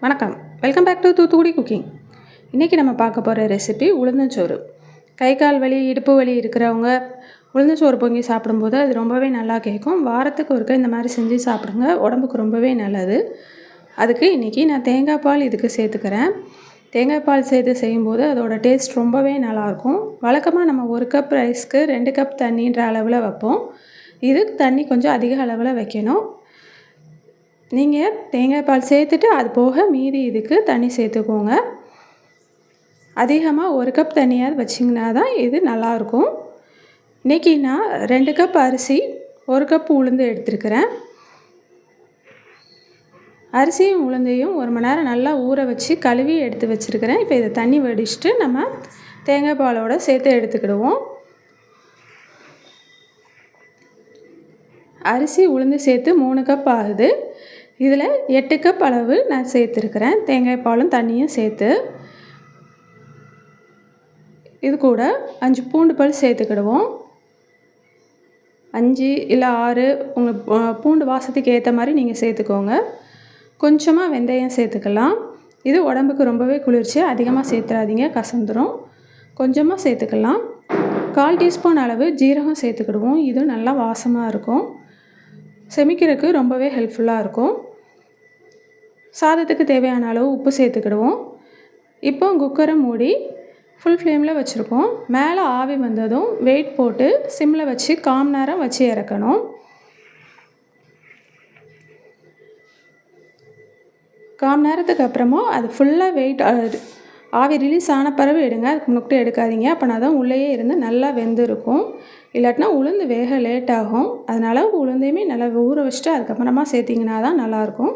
வணக்கம், welcome back to Thoothukudi cooking. இன்றைக்கி நம்ம பார்க்க போகிற ரெசிபி உளுந்தஞ்சோறு. கை கால் வலி, இடுப்பு வலி இருக்கிறவங்க உளுந்தஞ்சோறு பொங்கி சாப்பிடும்போது அது ரொம்பவே நல்லா கேட்கும். வாரத்துக்கு ஒருக்க இந்த மாதிரி செஞ்சு சாப்பிடுங்க, உடம்புக்கு ரொம்பவே நல்லது. அதுக்கு இன்றைக்கி நான் தேங்காய் பால் இதுக்கு சேர்த்துக்கிறேன். தேங்காய் பால் சேர்த்து செய்யும்போது அதோடய டேஸ்ட் ரொம்பவே நல்லாயிருக்கும். வழக்கமாக நம்ம 1 கப் ரைஸ்க்கு 2 கப் தண்ணின்ற அளவில் வைப்போம். இதுக்கு தண்ணி கொஞ்சம் அதிக அளவில் வைக்கணும். நீங்கள் தேங்காய் பால் சேர்த்துட்டு அது போக மீதி இதுக்கு தண்ணி சேர்த்துக்கோங்க. அதிகமாக 1 கப் தண்ணியாவது வச்சிங்கன்னா தான் இது நல்லாயிருக்கும். இன்றைக்கி நான் 2 கப் அரிசி 1 கப் உளுந்து எடுத்துருக்கிறேன். அரிசியும் உளுந்தையும் 1 மணி நேரம் நல்லா ஊற வச்சு கழுவி எடுத்து வச்சுருக்கிறேன். இப்போ இதை தண்ணி வடிச்சிட்டு நம்ம தேங்காய் பாலோடு சேர்த்து எடுத்துக்கிடுவோம். அரிசி உளுந்து சேர்த்து 3 கப் ஆகுது. இதில் 8 கப் அளவு நான் சேர்த்துருக்கிறேன். தேங்காய் பாலும் தண்ணியும் சேர்த்து இது கூட 5 பூண்டு பல் சேர்த்துக்கிடுவோம். 5 இல்லை 6 உங்கள் பூண்டு வாசத்துக்கு ஏற்ற மாதிரி நீங்கள் சேர்த்துக்கோங்க. கொஞ்சமாக வெந்தயம் சேர்த்துக்கலாம். இது உடம்புக்கு ரொம்பவே குளிர்ச்சி. அதிகமாக சேர்த்துறாதீங்க, கசந்துடும். கொஞ்சமாக சேர்த்துக்கலாம். 1/4 டீஸ்பூன் அளவு ஜீரகம் சேர்த்துக்கிடுவோம். இது நல்லா வாசமாக இருக்கும், செமிக்கிறதுக்கு ரொம்பவே ஹெல்ப்ஃபுல்லாக இருக்கும். சாதத்துக்கு தேவையான அளவு உப்பு சேர்த்துக்கிடுவோம். இப்போ குக்கரை மூடி ஃபுல் ஃப்ளேமில் வச்சுருக்கோம். மேலே ஆவி வந்ததும் வெயிட் போட்டு சிம்மில் வச்சு 1/4 மணி நேரம் வச்சு இறக்கணும். 1/4 மணி நேரத்துக்கு அப்புறமா அது ஃபுல்லாக வெயிட் ஆவி ரிலீஸ் ஆன பிறகு எடுங்க. அதுக்கு முன்னாடி எடுக்காதீங்க, அப்போனா தான் உள்ளேயே இருந்து நல்லா வெந்திருக்கும். இல்லாட்டினா உளுந்து வேக லேட் ஆகும். அதனால் உளுந்தையுமே நல்லா ஊற வச்சுட்டு அதுக்கப்புறமா சேர்த்திங்கன்னா தான் நல்லாயிருக்கும்.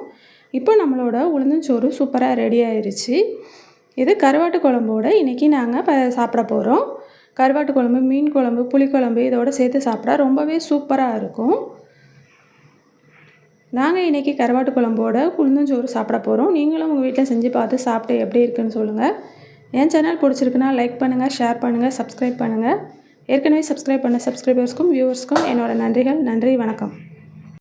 இப்போ நம்மளோட உளுந்தஞ்சோறு சூப்பராக ரெடி ஆயிடுச்சு. இது கருவாட்டு குழம்போடு இன்றைக்கி நாங்கள் சாப்பிட போகிறோம். கருவாட்டு குழம்பு, மீன் குழம்பு, புளிக்குழம்பு இதோடு சேர்த்து சாப்பிட்டா ரொம்பவே சூப்பராக இருக்கும். நாங்கள் இன்றைக்கி கருவாட்டு குழம்போட உளுந்தஞ்சோறு சாப்பிட போகிறோம். நீங்களும் உங்கள் வீட்டில் செஞ்சு பார்த்து சாப்பிட்டு எப்படி இருக்குன்னு சொல்லுங்கள். என் சேனல் பிடிச்சிருக்குன்னா லைக் பண்ணுங்கள், ஷேர் பண்ணுங்கள், சப்ஸ்கிரைப் பண்ணுங்கள். ஏற்கனவே சப்ஸ்கிரைப் பண்ண சப்ஸ்கிரைபர்ஸ்க்கும் வியூவர்ஸ்க்கும் என்னோடய நன்றிகள். நன்றி, வணக்கம்.